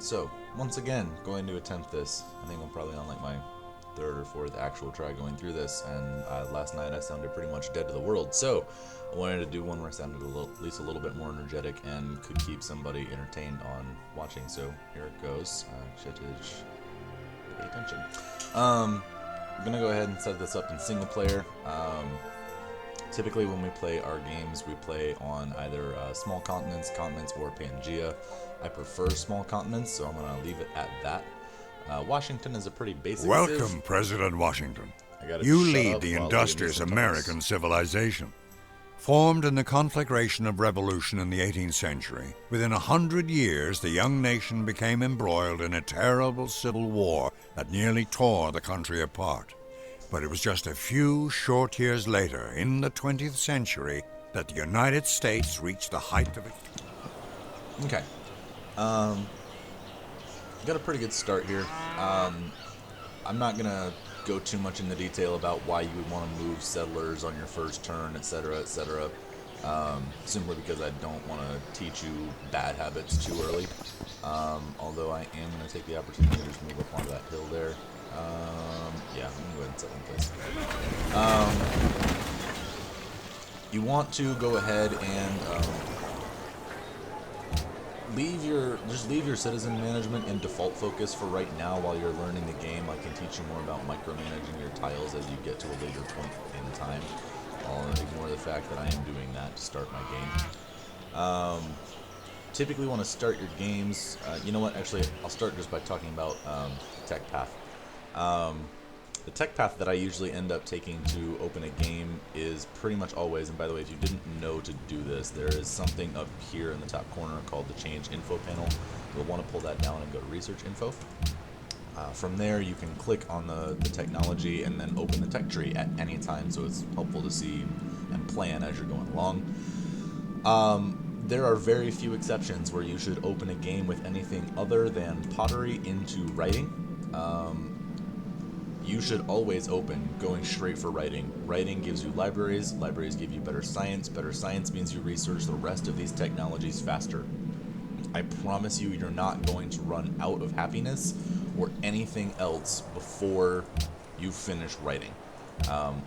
So, once again, going to attempt this. I think I'm probably on like my third or fourth actual try going through this, and last night I sounded pretty much dead to the world. So, I wanted to do one where I sounded at least a little bit more energetic and could keep somebody entertained on watching. So, here it goes. Pay attention. I'm gonna go ahead and set this up in single player. Typically, when we play our games, we play on either small continents, or Pangea. I prefer small continents, so I'm going to leave it at that. Washington is a pretty basic Welcome, President Washington. I gotta You shut lead up the while leading industrious some American tunnels. civilization. Formed in the conflagration of revolution in the 18th century, within 100 years the young nation became embroiled in a terrible civil war that nearly tore the country apart. But it was just a few short years later, in the 20th century, that the United States reached the height of its... Okay. Got a pretty good start here. I'm not gonna go too much into detail about why you would want to move settlers on your first turn, etc., etc. Simply because I don't want to teach you bad habits too early. Although I am going to take the opportunity to just move up onto that hill there. Yeah, I'm going to go ahead and set one place. You want to go ahead and leave your citizen management in default focus for right now while you're learning the game. I can teach you more about micromanaging your tiles as you get to a later point in time. I'll ignore the fact that I am doing that to start my game. Typically want to start your games, you know what, actually I'll start just by talking about tech path. The tech path that I usually end up taking to open a game is pretty much always, and by the way, if you didn't know to do this, there is something up here in the top corner called the change info panel. You'll want to pull that down and go to research info. From there, you can click on the technology and then open the tech tree at any time, so it's helpful to see and plan as you're going along. There are very few exceptions where you should open a game with anything other than pottery into writing. You should always open going straight for writing. Writing gives you libraries, libraries give you better science means you research the rest of these technologies faster. I promise you, you're not going to run out of happiness or anything else before you finish writing.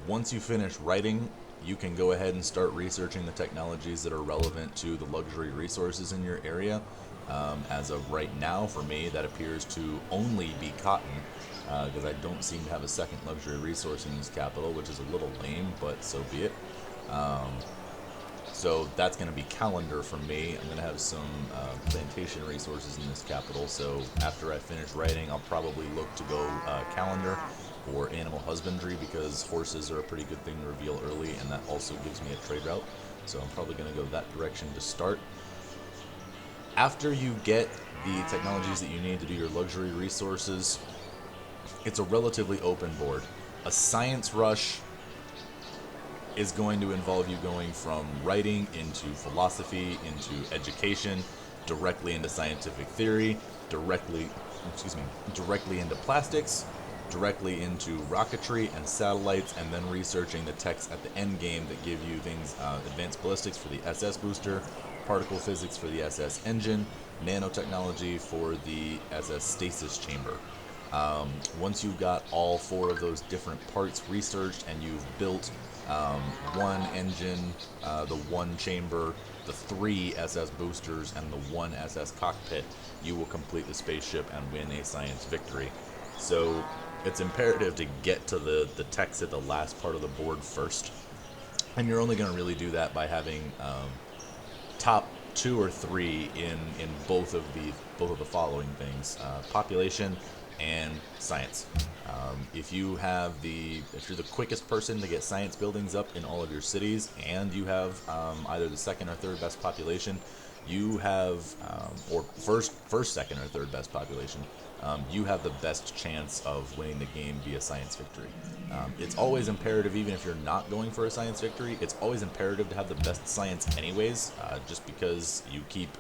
Once you finish writing, you can go ahead and start researching the technologies that are relevant to the luxury resources in your area. As of right now, for me, that appears to only be cotton, because I don't seem to have a second luxury resource in this capital, which is a little lame, but so be it. So that's going to be calendar for me. I'm going to have some plantation resources in this capital, so after I finish writing, I'll probably look to go calendar or animal husbandry, because horses are a pretty good thing to reveal early, and that also gives me a trade route. So I'm probably going to go that direction to start. After you get the technologies that you need to do your luxury resources, it's a relatively open board. A science rush is going to involve you going from writing into philosophy, into education, directly into scientific theory, directly into plastics, directly into rocketry and satellites, and then researching the techs at the end game that give you things, advanced ballistics for the SS booster, particle physics for the SS engine, nanotechnology for the SS stasis chamber. Once you've got all four of those different parts researched and you've built one engine, the one chamber, the 3 SS boosters, and the 1 SS cockpit, you will complete the spaceship and win a science victory. So it's imperative to get to the techs at the last part of the board first, and you're only going to really do that by having top 2 or 3 in both of the following things: population and science. If you're the quickest person to get science buildings up in all of your cities, and you have either the second or third best population, you have, or first, second, or third best population, you have the best chance of winning the game via science victory. It's always imperative, even if you're not going for a science victory, it's always imperative to have the best science anyways, just because you keep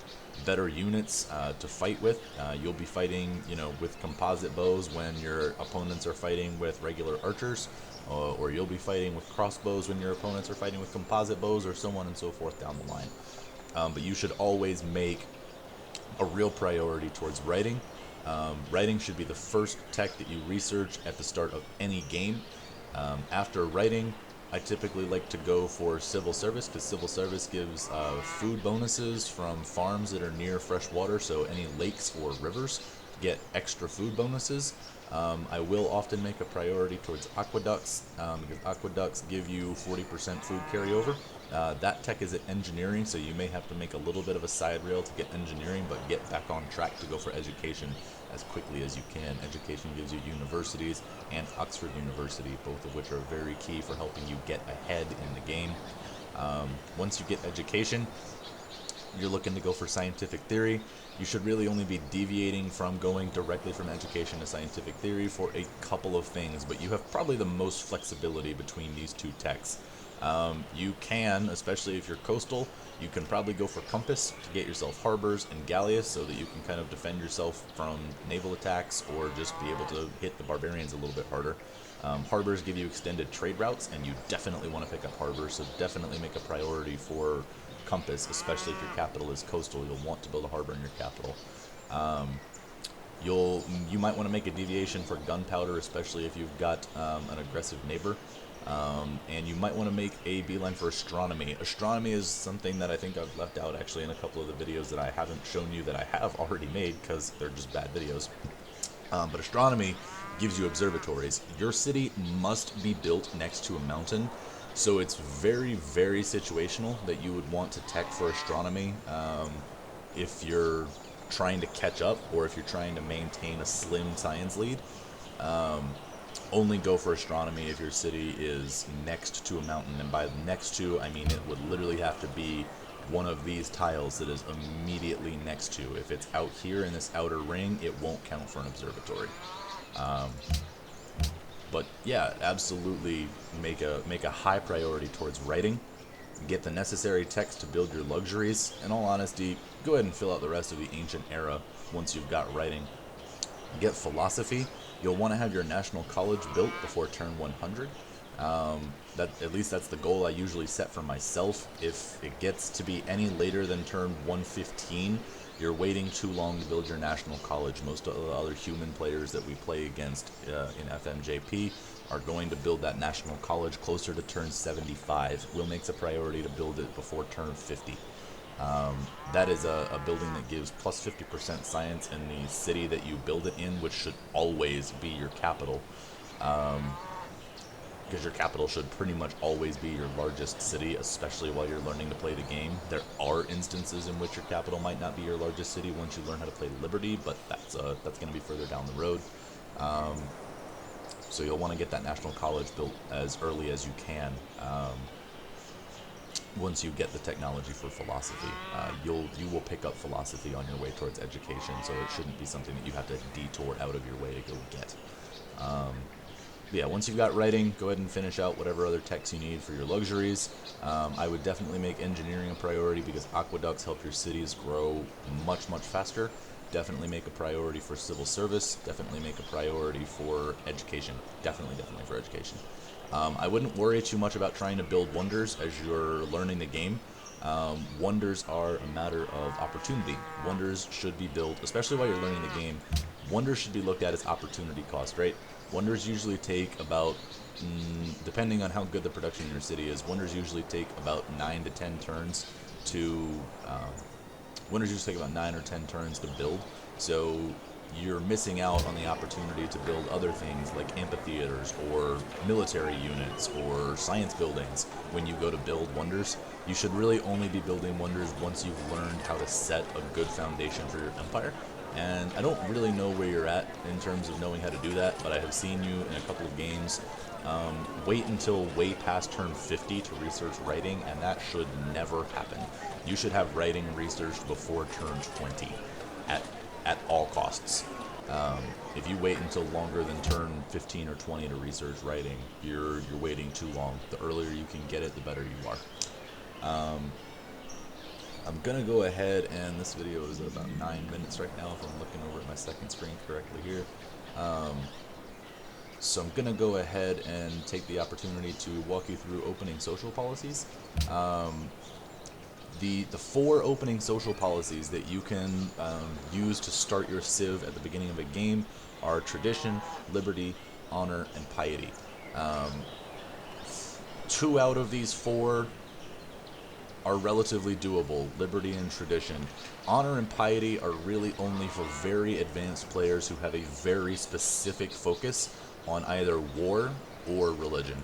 better units to fight with. You'll be fighting, with composite bows when your opponents are fighting with regular archers, or you'll be fighting with crossbows when your opponents are fighting with composite bows, or so on and so forth down the line. But you should always make a real priority towards writing. Writing should be the first tech that you research at the start of any game. After writing, I typically like to go for civil service because civil service gives food bonuses from farms that are near fresh water, so any lakes or rivers get extra food bonuses. I will often make a priority towards aqueducts because aqueducts give you 40% food carryover. That tech is at engineering, so you may have to make a little bit of a side rail to get engineering, but get back on track to go for education as quickly as you can. Education gives you universities and Oxford University, both of which are very key for helping you get ahead in the game. Once you get education, you're looking to go for scientific theory. You should really only be deviating from going directly from education to scientific theory for a couple of things, but you have probably the most flexibility between these two techs. You can, especially if you're coastal, you can probably go for compass to get yourself harbors and galleys so that you can kind of defend yourself from naval attacks or just be able to hit the barbarians a little bit harder. Harbors give you extended trade routes, and you definitely want to pick up harbors, so definitely make a priority for compass, especially if your capital is coastal. You'll want to build a harbor in your capital. You might want to make a deviation for gunpowder, especially if you've got an aggressive neighbor. And you might want to make a beeline for astronomy. Astronomy is something that I think I've left out actually in a couple of the videos that I haven't shown you that I have already made because they're just bad videos. But astronomy gives you observatories. Your city must be built next to a mountain, so it's very, very situational that you would want to tech for astronomy if you're trying to catch up or if you're trying to maintain a slim science lead. Only go for astronomy if your city is next to a mountain, and by next to, I mean it would literally have to be one of these tiles that is immediately next to. If it's out here in this outer ring, it won't count for an observatory. But yeah, absolutely make a high priority towards writing. Get the necessary text to build your luxuries. In all honesty, go ahead and fill out the rest of the ancient era once you've got writing. Get philosophy. You'll want to have your national college built before turn 100. At least that's the goal I usually set for myself. If it gets to be any later than turn 115, you're waiting too long to build your national college. Most of the other human players that we play against in FMJP are going to build that national college closer to turn 75. Will makes a priority to build it before turn 50. That is a building that gives plus 50% science in the city that you build it in, which should always be your capital. Because your capital should pretty much always be your largest city, especially while you're learning to play the game. There are instances in which your capital might not be your largest city once you learn how to play Liberty, but that's going to be further down the road. So you'll want to get that national college built as early as you can. Once you get the technology for philosophy, you will pick up philosophy on your way towards education, so it shouldn't be something that you have to detour out of your way to go get. Yeah, once you've got writing, go ahead and finish out whatever other techs you need for your luxuries. I would definitely make engineering a priority because aqueducts help your cities grow much, much faster. Definitely make a priority for civil service. Definitely make a priority for education. Definitely for education. I wouldn't worry too much about trying to build wonders as you're learning the game. Wonders are a matter of opportunity. Wonders should be built, especially while you're learning the game. Wonders should be looked at as opportunity cost, right? Wonders usually take about, depending on how good the production in your city is, wonders usually take about 9 to 10 turns to, wonders usually take about 9 or 10 turns to build. So you're missing out on the opportunity to build other things like amphitheaters or military units or science buildings when you go to build wonders. You should really only be building wonders once you've learned how to set a good foundation for your empire. And I don't really know where you're at in terms of knowing how to do that, but I have seen you in a couple of games wait until way past turn 50 to research writing, and that should never happen. You should have writing researched before turn 20 at all costs. If you wait until longer than turn 15 or 20 to research writing, you're waiting too long. The earlier you can get it, the better you are. I'm gonna go ahead, and this video is at about 9 minutes right now if I'm looking over at my second screen correctly here. So I'm gonna go ahead and take the opportunity to walk you through opening social policies. The four opening social policies that you can use to start your civ at the beginning of a game are tradition, liberty, honor, and piety. Two out of these four are relatively doable, liberty and tradition. Honor and piety are really only for very advanced players who have a very specific focus on either war or religion.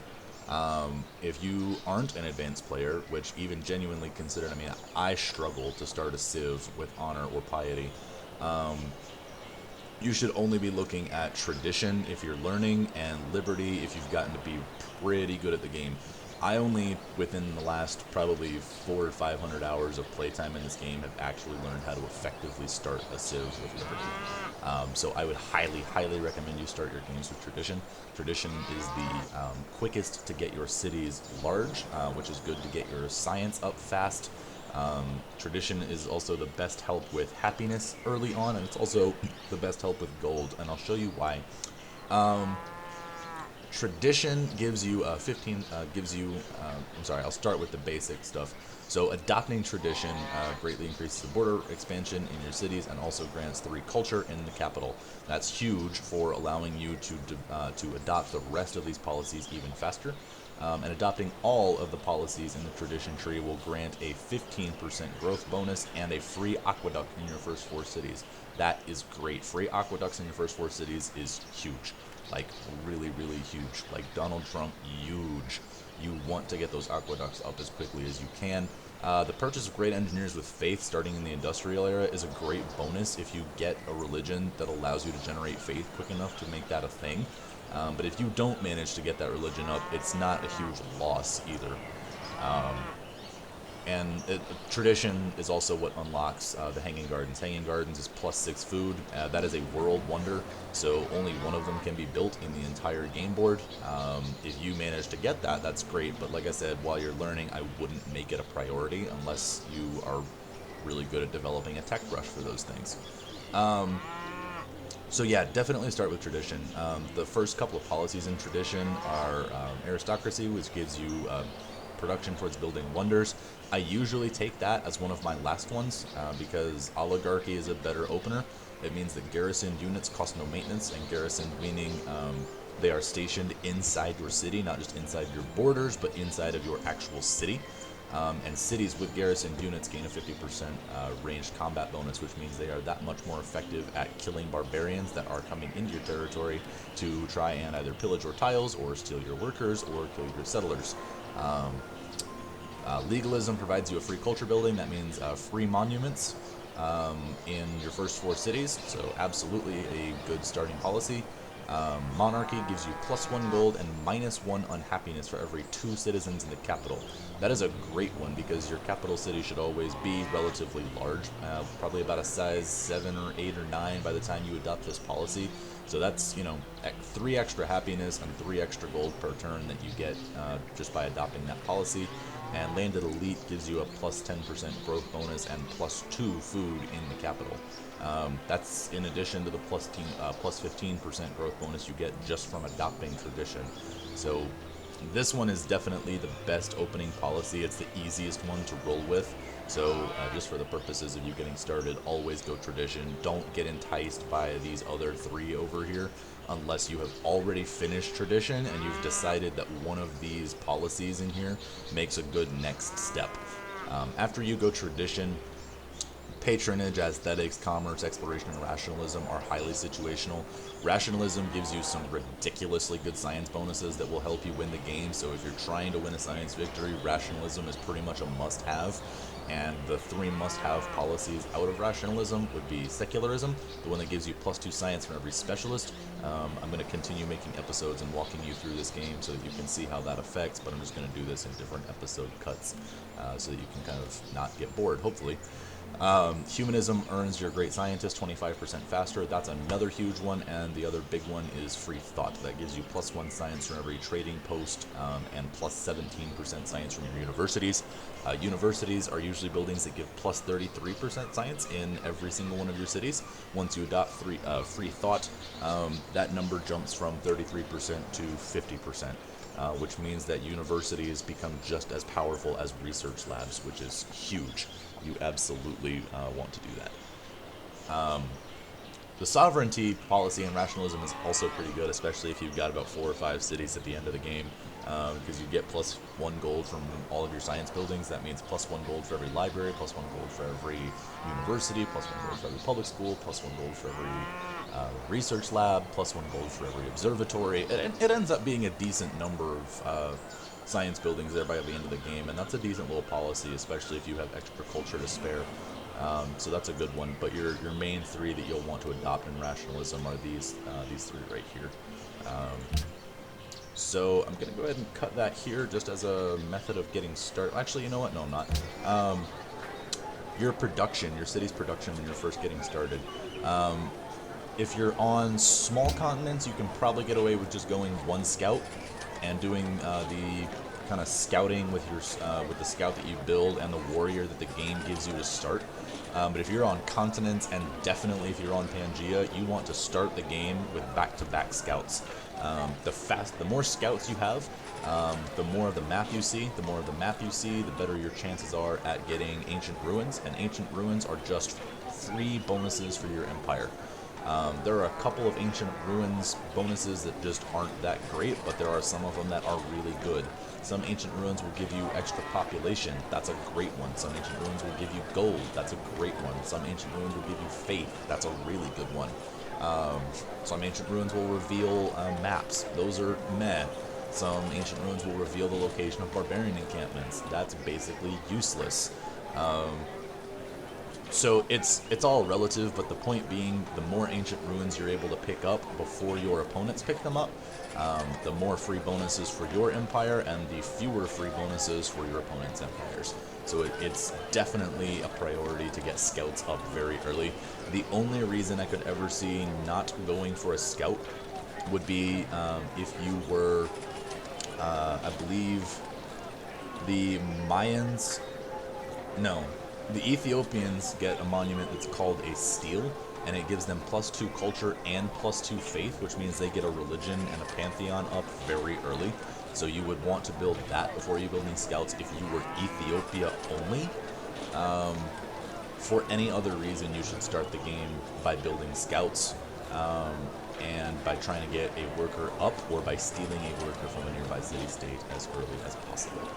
If you aren't an advanced player, which even genuinely considered, I mean, I struggle to start a civ with honor or piety, you should only be looking at tradition if you're learning, and liberty if you've gotten to be pretty good at the game. I only, within the last probably 400 or 500 hours of playtime in this game, have actually learned how to effectively start a civ with liberty. So I would highly, highly recommend you start your games with tradition. Tradition is the quickest to get your cities large, which is good to get your science up fast. Tradition is also the best help with happiness early on, and it's also the best help with gold, and I'll show you why. Tradition gives you I'm sorry, I'll start with the basic stuff. So adopting tradition greatly increases the border expansion in your cities and also grants 3 culture in the capital. That's huge for allowing you to adopt the rest of these policies even faster. And adopting all of the policies in the tradition tree will grant a 15% growth bonus and a free aqueduct in your first 4 cities. That is great. Free aqueducts in your first 4 cities is huge. Like, really, really huge. Like Donald Trump, huge. You want to get those aqueducts up as quickly as you can. The purchase of great engineers with faith starting in the industrial era is a great bonus if you get a religion that allows you to generate faith quick enough to make that a thing. But if you don't manage to get that religion up, it's not a huge loss either. Tradition is also what unlocks the Hanging Gardens. Hanging Gardens is +6 food. That is a world wonder, so only one of them can be built in the entire game board. If you manage to get that, that's great, but like I said, while you're learning, I wouldn't make it a priority unless you are really good at developing a tech brush for those things. So yeah, definitely start with tradition. The first couple of policies in tradition are aristocracy, which gives you production towards building wonders. I usually take that as one of my last ones because oligarchy is a better opener. It means that garrisoned units cost no maintenance, and garrisoned meaning they are stationed inside your city, not just inside your borders, but inside of your actual city. And cities with garrisoned units gain a 50% ranged combat bonus, which means they are that much more effective at killing barbarians that are coming into your territory to try and either pillage your tiles, or steal your workers, or kill your settlers. Legalism provides you a free culture building. That means free monuments in your first 4 cities, so absolutely a good starting policy. Monarchy gives you +1 gold and -1 unhappiness for every 2 citizens in the capital. That is a great one because your capital city should always be relatively large, probably about a size 7 or 8 or 9 by the time you adopt this policy. So that's, 3 extra happiness and 3 extra gold per turn that you get just by adopting that policy. And Landed Elite gives you a +10% growth bonus and +2 food in the capital. That's in addition to the +15% growth bonus you get just from adopting tradition. So this one is definitely the best opening policy. It's the easiest one to roll with. So just for the purposes of you getting started, always go tradition. Don't get enticed by these other 3 over here unless you have already finished tradition and you've decided that one of these policies in here makes a good next step. After you go tradition, patronage, aesthetics, commerce, exploration, and rationalism are highly situational. Rationalism gives you some ridiculously good science bonuses that will help you win the game, so if you're trying to win a science victory, rationalism is pretty much a must-have. And the 3 must-have policies out of rationalism would be secularism, the one that gives you +2 science from every specialist. I'm going to continue making episodes and walking you through this game so that you can see how that affects, but I'm just going to do this in different episode cuts so that you can kind of not get bored, hopefully. Humanism earns your great scientist 25% faster. That's another huge one, and the other big one is free thought. That gives you +1 science from every trading post and +17% science from your universities. Universities are usually buildings that give +33% science in every single one of your cities. Once you adopt free thought, that number jumps from 33% to 50%. which means that universities become just as powerful as research labs, which is huge. You absolutely want to do that. The sovereignty policy and rationalism is also pretty good, especially if you've got about 4 or 5 cities at the end of the game, because you get +1 gold from all of your science buildings. That means +1 gold for every library, +1 gold for every university, +1 gold for every public school, +1 gold for every research lab, +1 gold for every observatory. It ends up being a decent number of science buildings there by the end of the game, and that's a decent little policy, especially if you have extra culture to spare. So that's a good one. But your main 3 that you'll want to adopt in rationalism are these 3 right here. So I'm gonna go ahead and cut that here just as a method of getting started. Actually, you know what? No, I'm not. Your production, your city's production when you're first getting started. If you're on small continents, you can probably get away with just going 1 scout and doing the kind of scouting with the scout that you build and the warrior that the game gives you to start. But if you're on continents, and definitely if you're on Pangea, you want to start the game with back-to-back scouts. The more scouts you have, the more of the map you see. The more of the map you see, the better your chances are at getting ancient ruins. And ancient ruins are just free bonuses for your empire. There are a couple of ancient ruins bonuses that just aren't that great, but there are some of them that are really good. Some ancient ruins will give you extra population. That's a great one. Some ancient ruins will give you gold. That's a great one. Some ancient ruins will give you faith. That's a really good one. Some ancient ruins will reveal maps. Those are meh. Some ancient ruins will reveal the location of barbarian encampments. That's basically useless. So it's all relative, but the point being, the more ancient ruins you're able to pick up before your opponents pick them up, the more free bonuses for your empire and the fewer free bonuses for your opponent's empires. So it's definitely a priority to get scouts up very early. The only reason I could ever see not going for a scout would be if you were, I believe, the Mayans, no, the Ethiopians get a monument that's called a stele, and it gives them +2 culture and +2 faith, which means they get a religion and a pantheon up very early. So you would want to build that before you build any scouts if you were Ethiopia only. For any other reason, you should start the game by building scouts, and by trying to get a worker up, or by stealing a worker from a nearby city-state as early as possible.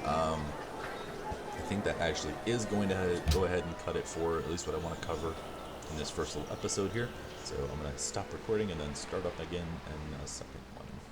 I think that actually is going to go ahead and cut it for at least what I want to cover in this first little episode here. So I'm going to stop recording and then start up again in a second.